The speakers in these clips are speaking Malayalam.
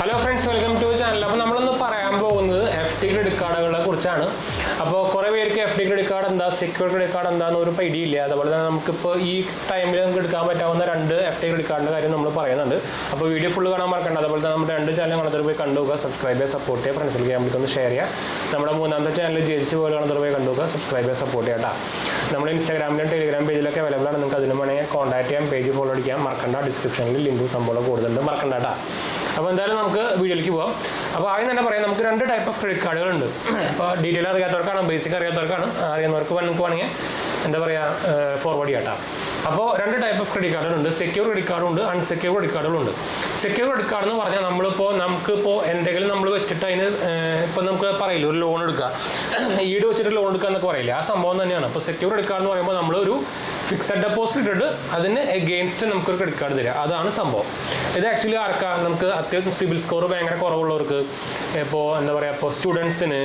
Hello friends, welcome to the channel. അപ്പോൾ നമ്മളൊന്ന് പറയാൻ പോകുന്നത് FD ക്രെഡിറ്റ് കാർഡുകളെ കുറിച്ചാണ്. അപ്പോൾ കുറേ പേർക്ക് FD ക്രെഡിറ്റ് കാർഡ് എന്താ, സെക്യൂർ ക്രെഡിറ്റ് കാർഡ് എന്താണെന്ന് ഒരു ഐഡിയ ഇല്ല. അതുപോലെ തന്നെ നമുക്കിപ്പോൾ ഈ ടൈമിൽ നമുക്ക് എടുക്കാൻ പറ്റാവുന്ന രണ്ട് FD ക്രെഡിറ്റ് കാർഡിൻ്റെ കാര്യം നമ്മൾ പറയുന്നുണ്ട്. അപ്പോൾ വീഡിയോ ഫുള്ള് കാണാൻ മറക്കണ്ട. അതുപോലെ തന്നെ നമ്മുടെ രണ്ട് ചാനൽ കാണാത്തവർ പോയി കണ്ടുപോകുക, സബ്സ്ക്രൈബ് ചെയ്യുക, സപ്പോർട്ട് ചെയ്യുക, ഫ്രണ്ട്സിലേക്ക് നമുക്കൊന്ന് ഷെയർ ചെയ്യുക. നമ്മുടെ മൂന്നാമത്തെ ചാനൽ ജയിച്ച് പോലെ കാണാത്തവർ പോയി കണ്ടുപോകുക, സബ്സ്ക്രൈബ് ചെയ്യുക, സപ്പോർട്ട് ചെയ്യുക കേട്ടോ. നമ്മുടെ ഇൻസ്റ്റാഗ്രാമിലും ടെലിഗ്രാം പേജിലൊക്കെ അവൈലബിൾ ആണ്. നിങ്ങൾക്ക് അതിന് വേണമെങ്കിൽ കോൺടാക്ട് ചെയ്യാം, പേജ് ഫോളോ അടിക്കാം. മറക്കണ്ട, ഡിസ്ക്രിപ്ഷനിൽ ലിങ്കും സംഭവം കൂടുതലുണ്ട്, മറക്കണ്ട കേട്ടോ. അപ്പോൾ എന്തായാലും നമുക്ക് വീഡിയോയിലേക്ക് പോകാം. അപ്പോൾ ആദ്യം തന്നെ പറയാം, നമുക്ക് രണ്ട് ടൈപ്പ് ഓഫ് ക്രെഡിറ്റ് കാർഡുകളുണ്ട്. അപ്പോൾ ഡീറ്റെയിൽ അറിയാത്തവർക്കാണ്, ബേസിക് അറിയാത്തവർക്കാണ്. അറിയുന്നവർക്ക് നിങ്ങൾക്ക് വേണമെങ്കിൽ എന്താ പറയുക ഫോർവേഡ് ചെയ്യാം. അപ്പോൾ രണ്ട് ടൈപ്പ് ഓഫ് ക്രെഡിറ്റ് കാർഡുകളുണ്ട്. സെക്യൂർ ക്രെഡിറ്റ് കാർഡും ഉണ്ട്, അൺസെക്യൂർ ക്രെഡിറ്റ് കാർഡുകളുണ്ട്. സെക്യൂർ ക്രെഡിറ്റ് കാർഡ് എന്ന് പറഞ്ഞാൽ നമുക്കിപ്പോൾ എന്തെങ്കിലും നമ്മൾ വെച്ചിട്ട് അതിന് ഇപ്പോൾ നമുക്ക് പറയില്ല ഒരു ലോൺ എടുക്കുക, ഈട് വെച്ചിട്ട് ലോൺ എടുക്കുക എന്നൊക്കെ പറയില്ല, ആ സംഭവം തന്നെയാണ്. അപ്പോൾ സെക്യൂർ ക്രെഡിറ്റ് കാർഡ് എന്ന് പറയുമ്പോൾ നമ്മളൊരു ഫിക്സഡ് ഡെപ്പോസിറ്റ് ഇട്ടിട്ട് അതിന് എഗെയിൻസ്റ്റ് നമുക്കൊരു ക്രെഡിറ്റ് കാർഡ് തരിക, അതാണ് സംഭവം. ഇത് ആക്ച്വലി ആർക്കാണ്, നമുക്ക് അത്യാവശ്യം സിബിൽ സ്കോർ ഭയങ്കര കുറവുള്ളവർക്ക്, ഇപ്പോൾ എന്താ പറയുക, ഇപ്പോൾ സ്റ്റുഡൻസിന്,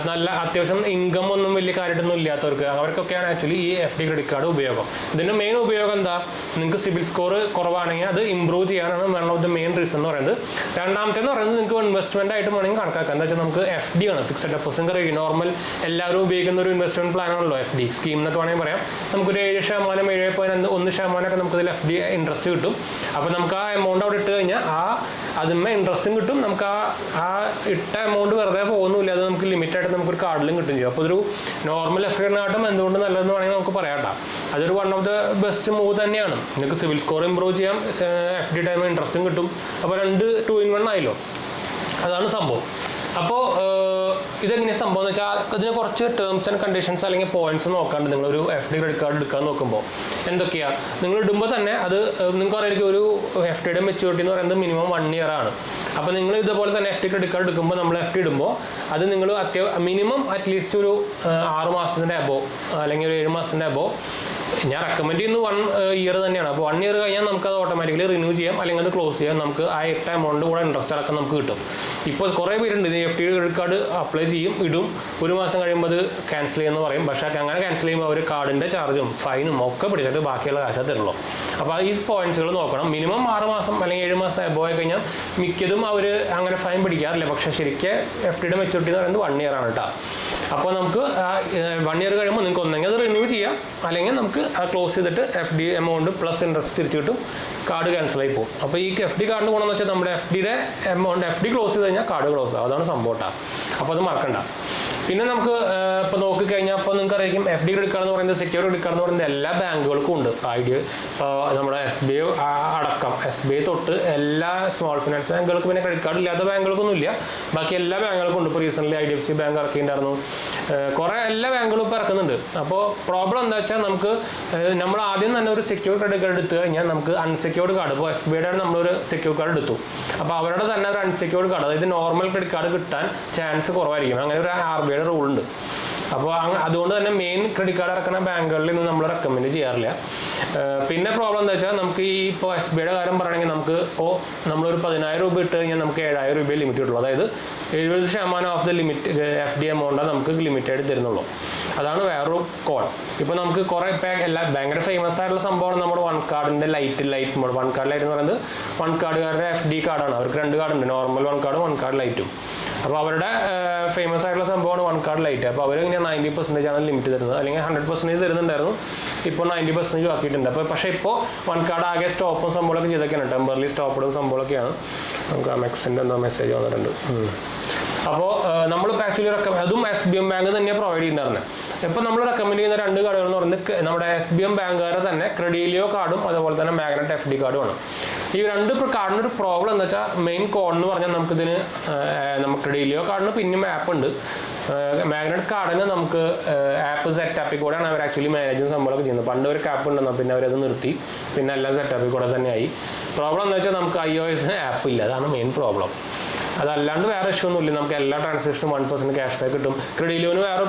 നല്ല അത്യാവശ്യം ഇൻകം ഒന്നും വലിയ കാര്യമായിട്ടൊന്നും ഇല്ലാത്തവർക്ക്, അവർക്കൊക്കെയാണ് ആക്ച്വലി ഈ FD ക്രെഡിറ്റ് കാർഡ് ഉപയോഗം. ഇതിൻ്റെ മെയിൻ ഉപയോഗം എന്താ, നിങ്ങൾക്ക് സിബിൽ സ്കോർ കുറവാണെങ്കിൽ അത് ഇമ്പ്രൂവ് ചെയ്യാനാണ് one of the main reason എന്ന് പറയുന്നത്. രണ്ടാമത്തേന്ന് പറയുന്നത് നിങ്ങൾക്ക് ഇൻവെസ്റ്റ്മെന്റ് ആയിട്ട് വേണമെങ്കിൽ കണക്കാക്കാം. എന്താ വെച്ചാൽ നമുക്ക് FD ആണ്, ഫിക്സഡ് ഡെപ്പോസിറ്റ്. നിങ്ങൾക്ക് നോർമൽ എല്ലാവരും ഉപയോഗിക്കുന്ന ഒരു ഇൻവെസ്റ്റ്മെന്റ് പ്ലാൻ ആണല്ലോ FD സ്കീം എന്നൊക്കെ വേണമെങ്കിൽ പറയാം. നമുക്കൊരു 7%, 7.1% നമുക്ക് ഇതിൽ FD ഇൻട്രസ്റ്റ് കിട്ടും. അപ്പോൾ നമുക്ക് ആ എമൗണ്ട് അവിടെ ഇട്ട് കഴിഞ്ഞാൽ അതിന്മേ ഇൻട്രസ്റ്റും കിട്ടും. നമുക്ക് ആ ഇട്ട എമൗണ്ട് വെറുതെ പോകുന്നില്ല, അത് നമുക്ക് ലിമിറ്റായിട്ട് നമുക്കൊരു കാർഡിലും കിട്ടും ചെയ്യും. അപ്പോൾ ഒരു നോർമൽ FD-നെക്കാട്ടും എന്തുകൊണ്ട് നല്ലതെന്ന് വേണമെങ്കിൽ നമുക്ക് പറയാം. അതൊരു one of the best move തന്നെയാണ്. നിങ്ങൾക്ക് സിവിൽ സ്കോർ ഇമ്പ്രൂവ് ചെയ്യാം, FD ടൈം ഇൻട്രസ്റ്റും കിട്ടും. അപ്പോൾ 2 in 1 ആയല്ലോ, അതാണ് സംഭവം. അപ്പോൾ ഇതെങ്ങനെയാണ് സംഭവം എന്ന് വെച്ചാൽ ഇതിന് കുറച്ച് ടേംസ് ആൻഡ് കണ്ടീഷൻസ് അല്ലെങ്കിൽ പോയിന്റ്സ് നോക്കാണ്ട് നിങ്ങളൊരു FD ക്രെഡിറ്റ് കാർഡ് എടുക്കാൻ നോക്കുമ്പോൾ എന്തൊക്കെയാണ് നിങ്ങൾ ഇടുമ്പോൾ തന്നെ അത് നിങ്ങൾക്ക് അറിയായിരിക്കും. ഒരു FD-യുടെ മെച്യൂരിറ്റി എന്ന് പറയുന്നത് മിനിമം 1 year ആണ്. അപ്പോൾ നിങ്ങൾ ഇതുപോലെ തന്നെ FD ക്രെഡിറ്റ് കാർഡ് എടുക്കുമ്പോൾ നമ്മൾ FD ഇടുമ്പോൾ അത് നിങ്ങൾ മിനിമം അറ്റ്ലീസ്റ്റ് ഒരു 6 മാസത്തിൻ്റെ അബോ അല്ലെങ്കിൽ ഒരു 7 മാസത്തിൻ്റെ അബോ ഞാൻ റെക്കമെൻഡ് ചെയ്യുന്നത് 1 year തന്നെയാണ്. അപ്പോൾ 1 year കഴിഞ്ഞാൽ നമുക്കത് ഓട്ടോമാറ്റിക്കലി റിന്യൂ ചെയ്യാം, അല്ലെങ്കിൽ അത് ക്ലോസ് ചെയ്യാം. നമുക്ക് ആ ഇട്ട എമൗണ്ട് കൂടെ ഇൻട്രസ്റ്റ് അടക്കം നമുക്ക് കിട്ടും. ഇപ്പോൾ കുറേ പേരുണ്ട് ഇത് FD ക്രെഡിറ്റ് കാർഡ് അപ്ലൈ ചെയ്യും, ഇടും, 1 മാസം കഴിയുമ്പോൾ അത് ക്യാൻസൽ ചെയ്യുമെന്ന് പറയും. പക്ഷേ അങ്ങനെ ക്യാൻസൽ ചെയ്യുമ്പോൾ അവർ കാർഡിൻ്റെ ചാർജും ഫൈനും ഒക്കെ പിടിച്ചിട്ട് ബാക്കിയുള്ള കാശ് തരുള്ളൂ. അപ്പോൾ ഈ പോയിന്റ്സുകൾ നോക്കണം. മിനിമം 6 മാസം അല്ലെങ്കിൽ 7 മാസം അബോ ആയി കഴിഞ്ഞാൽ മിക്കതും അവർ അങ്ങനെ ഫൈൻ പിടിക്കാറില്ല. പക്ഷേ ശരിക്കും FD-യുടെ മെച്യൂരിറ്റി എന്ന് പറയുന്നത് 1 year ആണ് കേട്ടോ. അപ്പോൾ നമുക്ക് 1 year കഴിയുമ്പോൾ നിങ്ങൾക്ക് ഒന്നെങ്കിൽ അത് റിന്യൂ ചെയ്യാം, അല്ലെങ്കിൽ നമുക്ക് ക്ലോസ് ചെയ്തിട്ട് FD എമൗണ്ട് പ്ലസ് ഇൻട്രസ്റ്റ് തിരിച്ചു കിട്ടും, കാർഡ് ക്യാൻസൽ ആയി പോകും. അപ്പോൾ ഈ FD കാർഡിന് ഗുണമെന്ന് വെച്ചാൽ നമ്മുടെ FD-യുടെ എമൗണ്ട് FD ക്ലോസ് ചെയ്ത് കഴിഞ്ഞാൽ കാർഡ് ക്ലോസ് ആവും, അതാണ് സംഭവം കേട്ടോ. അപ്പോൾ അത് മറക്കണ്ട. പിന്നെ നമുക്ക് ഇപ്പോൾ നോക്കിക്കഴിഞ്ഞാൽ ഇപ്പോൾ നിങ്ങൾക്ക് അറിയാം FD ക്രെഡിറ്റ് കാർഡ് എന്ന് പറയുന്നത്, സെക്യൂർ ക്രെഡിറ്റ് കാർഡ് എന്ന് പറയുന്നത് എല്ലാ ബാങ്കുകൾക്കും ഉണ്ട്. ഇപ്പോൾ നമ്മുടെ SBI അടക്കം, SBI തൊട്ട് എല്ലാ സ്മോൾ ഫിനാൻസ് ബാങ്കുകൾക്ക്, പിന്നെ ക്രെഡിറ്റ് കാർഡ് ഇല്ലാത്ത ബാങ്കുകൾക്കൊന്നും ഇല്ല, ബാക്കി എല്ലാ ബാങ്കുകൾക്കും ഉണ്ട്. ഇപ്പോൾ റീസെൻ്റ്ലി IDFC ബാങ്ക് ഇറക്കിയിട്ടുണ്ടായിരുന്നു, കുറേ എല്ലാ ബാങ്കുകളും ഇപ്പോൾ ഇറക്കുന്നുണ്ട്. അപ്പോൾ പ്രോബ്ലം എന്താ വെച്ചാൽ നമ്മൾ ആദ്യം തന്നെ ഒരു സെക്യൂർ ക്രെഡിറ്റ് കാർഡ് എടുത്തു കഴിഞ്ഞാൽ നമുക്ക് അൺസെക്യൂർഡ് കാർഡ്, ഇപ്പോൾ SBIയുടെ നമ്മളൊരു സെക്യൂർ കാർഡ് എടുത്തു, അപ്പോൾ അവരുടെ തന്നെ ഒരു അൺസെക്യൂർഡ് കാർഡ്, അതായത് നോർമൽ ക്രെഡിറ്റ് കാർഡ് കിട്ടാൻ ചാൻസ് കുറവായിരിക്കും. അങ്ങനെ ഒരു RBI റൂൾ ഉണ്ട്. അപ്പോൾ അതുകൊണ്ട് തന്നെ മെയിൻ ക്രെഡിറ്റ് കാർഡ് ഇറക്കുന്ന ബാങ്കുകളിൽ നിന്ന് നമ്മൾ റെക്കമെൻഡ് ചെയ്യാറില്ല. പിന്നെ പ്രോബ്ലം എന്താ വെച്ചാൽ നമുക്ക് ഈ ഇപ്പോൾ SBIയുടെ കാര്യം പറയുകയാണെങ്കിൽ നമുക്ക് ഇപ്പോൾ നമ്മളൊരു 10,000 രൂപ ഇട്ട് കഴിഞ്ഞാൽ നമുക്ക് 7,000 രൂപയെ ലിമിറ്റ് കിട്ടുള്ളൂ. അതായത് 70% ഓഫ് ദ ലിമിറ്റ് FD എമൗണ്ടാണ് നമുക്ക് ലിമിറ്റായിട്ട് തരുന്നുള്ളൂ. അതാണ് വേറൊരു കോൺ. ഇപ്പോൾ നമുക്ക് കുറേ ഭയങ്കര ഫേമസ് ആയിട്ടുള്ള സംഭവമാണ് നമ്മുടെ വൺ കാർഡിൻ്റെ light mode. One card light എന്ന് പറയുന്നത് വൺ കാർഡുകാരുടെ FD കാർഡാണ്. അവർക്ക് 2 കാർഡുണ്ട്, നോർമൽ വൺ കാർഡും വൺ കാർഡ് ലൈറ്റും. അപ്പോൾ അവരുടെ ഫേമസ് ആയിട്ടുള്ള സംഭവമാണ് വൺ കാർഡ് ലൈറ്റ്. അപ്പോൾ അവർ ഇങ്ങനെ 90% ആണ് ലിമിറ്റ് തരുന്നത്, അല്ലെങ്കിൽ 100% തരുന്നുണ്ടായിരുന്നു, ഇപ്പോൾ 90% ആക്കിയിട്ടുണ്ട്. പക്ഷേ ഇപ്പോൾ വൺ കാർഡ് ആകെ സ്റ്റോപ്പും സംഭവമൊക്കെ ചെയ്തൊക്കെയാണ്, ടെമ്പറലി സ്റ്റോപ്പും സംഭവമൊക്കെയാണ്. നമുക്ക് മെക്സിൻ്റെ എന്തോ മെസ്സേജ് വന്നിട്ടുണ്ട്. അപ്പോൾ നമ്മളിപ്പോൾ ആക്ച്വലി അതും SBM ബാങ്ക് തന്നെ പ്രൊവൈഡ് ചെയ്യുന്നതാണ്. ഇപ്പോൾ നമ്മൾ റെക്കമെൻഡ് ചെയ്യുന്ന 2 കാർഡുകൾ എന്ന് പറയുന്നത് നമ്മുടെ SBM ബാങ്കുകാരെ തന്നെ ക്രെഡിലിയോ കാർഡും അതുപോലെ തന്നെ മാഗ്നറ്റ് FD കാർഡുമാണ്. ഈ 2 കാർഡിനൊരു പ്രോബ്ലം എന്താ വെച്ചാൽ, മെയിൻ കോൺ എന്ന് പറഞ്ഞാൽ നമുക്കിതിന് നമുക്ക് ക്രെഡിലിയോ കാർഡിന് പിന്നെയും ആപ്പ് ഉണ്ട്. മാഗ്നറ്റ് കാർഡിന് നമുക്ക് ആപ്പ് സെറ്റപ്പിൽ കൂടെയാണ് അവർ ആക്ച്വലി മാനേജും സംഭവമൊക്കെ ചെയ്യുന്നത്. പണ്ട് ഒരു ആപ്പ് ഉണ്ടെന്നോ, പിന്നെ അവരത് നിർത്തി, പിന്നെ എല്ലാം സെറ്റപ്പിൽ കൂടെ തന്നെയായി. പ്രോബ്ലം എന്താ വെച്ചാൽ നമുക്ക് iOS-ന് ആപ്പ് ഇല്ല, അതാണ് മെയിൻ പ്രോബ്ലം. അതല്ലാണ്ട് വേറെ ഇഷ്യൂ ഒന്നുമില്ല, നമുക്ക് എല്ലാ ട്രാൻസാക്ഷനും 1% ക്യാഷ് ബാക്ക് കിട്ടും. ക്രെഡിലിയോന് വേറെ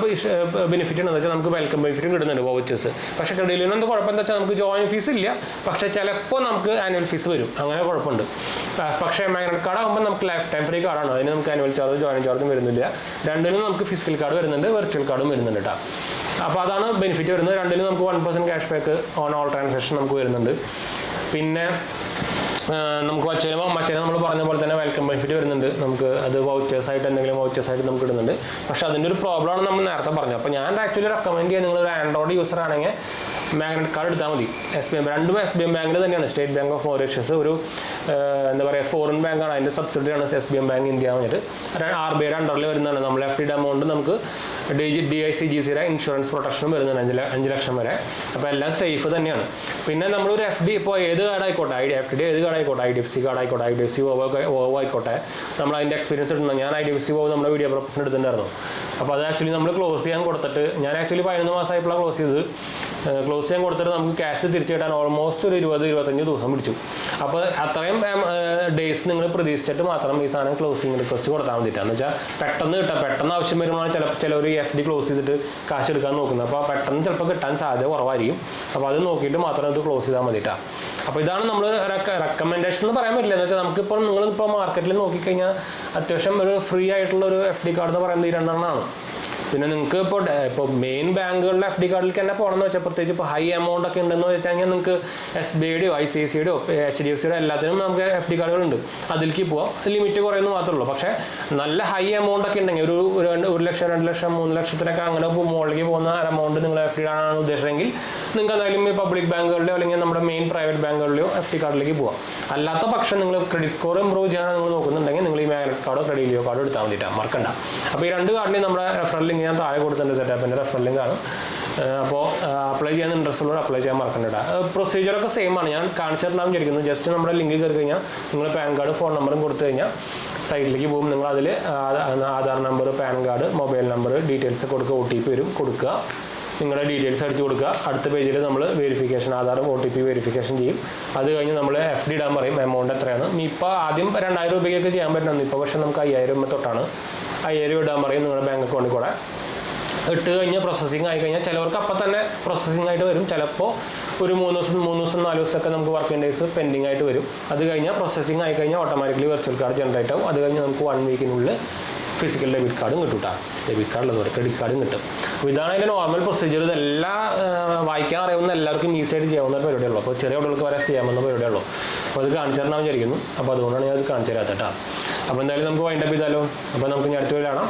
ബെനിഫിറ്റ് ഉണ്ടെന്ന് വെച്ചാൽ നമുക്ക് വെൽക്കം ബെനിഫിറ്റും കിട്ടുന്നുണ്ട്, വൗച്ചേഴ്സ്. പക്ഷേ ക്രെഡിലിയോന് എന്ത് കുഴപ്പം എന്താ വെച്ചാൽ നമുക്ക് ജോയിൻ ഫീസ് ഇല്ല, പക്ഷേ ചിലപ്പോൾ നമുക്ക് ആനുവൽ ഫീസ് വരും, അങ്ങനെ കുഴപ്പമുണ്ട്. പക്ഷേ മാഗ്നറ്റ് കാർഡ് ആകുമ്പോൾ നമുക്ക് ലൈഫ് ടൈം ഫ്രീ കാർഡാണ്, അതിന് നമുക്ക് ആനുവൽ ചാർജ് ജോയിൻ ചാർജും വരുന്നില്ല. രണ്ടിനും നമുക്ക് ഫിസിക്കൽ കാർഡ് വരുന്നുണ്ട്, വെർച്വൽ കാർഡും വരുന്നുണ്ട് കേട്ടോ. അപ്പോൾ അതാണ് ബെനിഫിറ്റ് വരുന്നത്. രണ്ടിലും നമുക്ക് 1% cash back on all transaction നമുക്ക് വരുന്നുണ്ട്. പിന്നെ നമുക്ക് മറ്റേ നമ്മൾ പറഞ്ഞ പോലെ തന്നെ വെൽക്കം ബെനിഫിറ്റ് വരുന്നുണ്ട്. നമുക്ക് അത് വൗച്ചേഴ്സായിട്ട് എന്തെങ്കിലും വൗച്ചേഴ്സായിട്ട് നമുക്ക് ഇടുന്നുണ്ട്. പക്ഷേ അതിൻ്റെ ഒരു പ്രോബ്ലമാണ് നമ്മൾ നേരത്തെ പറഞ്ഞത്. അപ്പോൾ ഞാൻ ആക്ച്വലി റെക്കമെൻഡ് ചെയ്യുക, നിങ്ങളൊരു ആൻഡ്രോയിഡ് യൂസർ ആണെങ്കിൽ മാഗ്നറ്റിക് കാർഡ് എടുത്താൽ മതി. SBI രണ്ടും SBI ബാങ്കിൽ തന്നെയാണ്. സ്റ്റേറ്റ് ബാങ്ക് ഓഫ് മൗറീഷ്യസ് ഒരു എന്താ പറയുക ഫോറിൻ ബാങ്കാണ്, അതിൻ്റെ സബ്സിഡിയാണ് SBI ബാങ്ക് ഇന്ത്യ വന്നിട്ട്. RBI അണ്ടറിൽ വരുന്നതാണ്. നമ്മൾ FD എമൗണ്ട് നമുക്ക് DICGCയുടെ ഇൻഷുറൻസ് പ്രൊട്ടക്ഷനും വരുന്നുണ്ട് 5 ലക്ഷം വരെ. അപ്പോൾ എല്ലാം സേഫ് തന്നെയാണ്. പിന്നെ നമ്മളൊരു FD ഇപ്പോൾ ഏത് കാർഡായിക്കോട്ടെ, FD ഏത് കാർഡായിക്കോട്ടെ, IDFC കാർഡായിക്കോട്ടെ, IDFC OVO ആയിക്കോട്ടെ, നമ്മൾ അതിൻ്റെ എക്സ്പീരിയൻസ് എടുക്കുന്നത്. ഞാൻ IDFC OVO നമ്മുടെ വീഡിയോ പർപ്പസിന് എടുത്തിട്ടുണ്ടായിരുന്നു. അപ്പോൾ അത് ആക്ച്വലി നമ്മൾ ക്ലോസ് ചെയ്യാൻ കൊടുത്തിട്ട്, ഞാൻ ആക്ച്വലി 11 മാസമായപ്പോഴാണ് ക്ലോസ് ചെയ്തത്. ക്ലോസ് ചെയ്യാൻ കൊടുത്തിട്ട് നമുക്ക് ക്യാഷ് തിരിച്ചു കിട്ടാൻ ഓൾമോസ്റ്റ് ഒരു 20-25 ദിവസം പിടിച്ചു. അപ്പോൾ അത്രയും ഡേയ്സ് നിങ്ങൾ പ്രതീക്ഷിച്ചിട്ട് മാത്രം ഈ സാധനം ക്ലോസിങ് റിക്വസ്റ്റ് കൊടുത്താൽ മതിയിട്ടാണ്. എന്ന് വെച്ചാൽ പെട്ടെന്ന് ആവശ്യം വരുമ്പോഴാണ് ചിലവർ FD ക്ലോസ് ചെയ്തിട്ട് കാശ് എടുക്കാൻ നോക്കുന്നത്. അപ്പോൾ പെട്ടെന്ന് ചിലപ്പോൾ കിട്ടാൻ സാധ്യത കുറവായിരിക്കും. അപ്പോൾ അത് നോക്കിയിട്ട് മാത്രം ഇത് ക്ലോസ് ചെയ്താൽ മതിയിട്ടാണ്. അപ്പോൾ ഇതാണ് നമ്മൾ റെക്കമെൻഡേഷൻ എന്ന് പറയാൻ പറ്റില്ല. എന്ന് വെച്ചാൽ നമുക്കിപ്പോൾ നിങ്ങളിപ്പോൾ മാർക്കറ്റിൽ നോക്കിക്കഴിഞ്ഞാൽ അത്യാവശ്യം ഒരു ഫ്രീ ആയിട്ടുള്ള ഒരു FD കാർഡ് എന്ന് പറയുന്നത് ഈ 2 എണ്ണമാണ്. പിന്നെ നിങ്ങൾക്ക് ഇപ്പോൾ മെയിൻ ബാങ്കുകളിലെ FD കാർഡിലേക്ക് തന്നെ പോകണമെന്ന് വെച്ചാൽ, പ്രത്യേകിച്ച് ഇപ്പോൾ ഹൈ എമൗണ്ട് ഒക്കെ ഉണ്ടെന്ന് വെച്ച് കഴിഞ്ഞാൽ നിങ്ങൾക്ക് SBIയുടെയോ ICICIയുടെയോ HDFCയുടെ എല്ലാത്തിനും നമുക്ക് FD കാർഡുകളുണ്ട്. അതിലേക്ക് പോകാം. ലിമിറ്റ് കുറയുന്നു മാത്രമേ ഉള്ളൂ. പക്ഷേ നല്ല ഹൈ എമൗണ്ട് ഒക്കെ ഉണ്ടെങ്കിൽ ഒരു 1 ലക്ഷം 2 ലക്ഷം 3 ലക്ഷത്തിനൊക്കെ അങ്ങനെ മുകളിലേക്ക് പോകുന്ന എമൗണ്ട് നിങ്ങൾ FD ആണ് ഉദ്ദേശിച്ചെങ്കിൽ നിങ്ങൾക്ക് എന്തായാലും ഈ പബ്ലിക് ബാങ്കുകളിലോ അല്ലെങ്കിൽ നമ്മുടെ മെയിൻ പ്രൈവറ്റ് ബാങ്കുകളിലോ FD കാർഡിലേക്ക് പോകാം. അല്ലാത്ത പക്ഷം നിങ്ങൾ ക്രെഡിറ്റ് സ്കോർ ഇമ്പ്രൂവ് ചെയ്യാൻ നിങ്ങൾ നോക്കുന്നുണ്ടെങ്കിൽ നിങ്ങൾ ഈ മാഗ്നറ്റിക് കാർഡോ ക്രെഡിറ്റ് കാർഡോ എടുത്താൽ മതിയിട്ടാണ്, മറക്കണ്ട. അപ്പോൾ ഈ 2 കാർഡിനെയും നമ്മുടെ റെഫറൽ ലിങ്ക് ഞാൻ താഴെ കൊടുത്തിട്ടുണ്ട്. സെറ്റപ്പിൻ്റെ റെഫറൽ ലിങ്കാണ്. അപ്പോൾ അപ്ലൈ ചെയ്യാൻ ഇൻട്രസ്റ്റ് ഉള്ളവർ അപ്ലൈ ചെയ്യാൻ മറക്കണ്ട. പ്രൊസീജിയറൊക്കെ സെയിം ആണ്, ഞാൻ കാണിച്ചിട്ടുണ്ടാകും വിചാരിക്കുന്നു. ജസ്റ്റ് നമ്മുടെ ലിങ്ക് കയറി കഴിഞ്ഞാൽ നിങ്ങൾ പാൻ കാർഡ് ഫോൺ നമ്പറും കൊടുത്തു കഴിഞ്ഞാൽ സൈറ്റിലേക്ക് പോകും. നിങ്ങൾ അതിൽ Aadhaar number, pan card, mobile number, details കൊടുക്കുക, OTP വരും, കൊടുക്കുക, നിങ്ങളുടെ ഡീറ്റെയിൽസ് അടിച്ച് കൊടുക്കുക. അടുത്ത പേജിൽ നമ്മൾ വെരിഫിക്കേഷൻ, ആധാർ OTP വെരിഫിക്കേഷൻ ചെയ്യും. അത് കഴിഞ്ഞ് നമ്മൾ FD ഇടാൻ പറയും. എമൗണ്ട് എത്രയാണ്. ഇപ്പോൾ ആദ്യം 2000 രൂപയ്ക്കൊക്കെ ചെയ്യാൻ പറ്റുന്നത്. ഇപ്പോൾ പക്ഷേ നമുക്ക് 5000 രൂപ തൊട്ടാണ്. 5000 ഇടാൻ പറയും നിങ്ങളുടെ ബാങ്ക് അക്കൗണ്ടിൽ കൂടെ. ഇട്ട് കഴിഞ്ഞ് പ്രോസസ്സിങ് ആയി കഴിഞ്ഞാൽ ചിലവർക്ക് അപ്പം തന്നെ പ്രോസസ്സിങ് ആയിട്ട് വരും. ചിലപ്പോൾ ഒരു 3 ദിവസം 4 ദിവസമൊക്കെ നമുക്ക് വർക്കിംഗ് ഡേയ്സ് പെൻഡിങ് ആയിട്ട് വരും. അത് കഴിഞ്ഞാൽ പ്രോസസ്സിങ് ആയി കഴിഞ്ഞാൽ ഓട്ടോമാറ്റിക്കലി വെർച്വൽ കാർഡ് ജനറേറ്റ് ആവും. അത് കഴിഞ്ഞ് നമുക്ക് 1 വീക്കിനുള്ളിൽ ഫിസിക്കൽ ഡെബിറ്റ് കാർഡും കിട്ടും കേട്ടോ. ഡെബിറ്റ് കാർഡിൽ ക്രെഡിറ്റ് കാർഡും കിട്ടും. അപ്പോൾ ഇതാണ് അതിൻ്റെ നോർമൽ പ്രൊസീജിയർ. ഇതെല്ലാം വായിക്കാൻ അറിയാവുന്ന എല്ലാവർക്കും ഈസിയായിട്ട് ചെയ്യാവുന്ന ഒരു പരിപാടിയുള്ളൂ. അപ്പോൾ ചെറിയ കുട്ടികൾക്ക് വരെ ചെയ്യാവുന്ന പരിപാടിയുള്ളൂ. അപ്പോൾ അത് കാണിച്ചു തരണം വിചാരിക്കുന്നു. അപ്പോൾ അതുകൊണ്ടാണ് ഞാൻ അത് കാണിച്ചു തരാത്ത കേട്ടോ. അപ്പോൾ എന്തായാലും നമുക്ക് വൈൻഡപ്പ് ചെയ്താലോ. അപ്പോൾ നമുക്ക് ഇനി അടുത്ത വീഡിയോ കാണാം.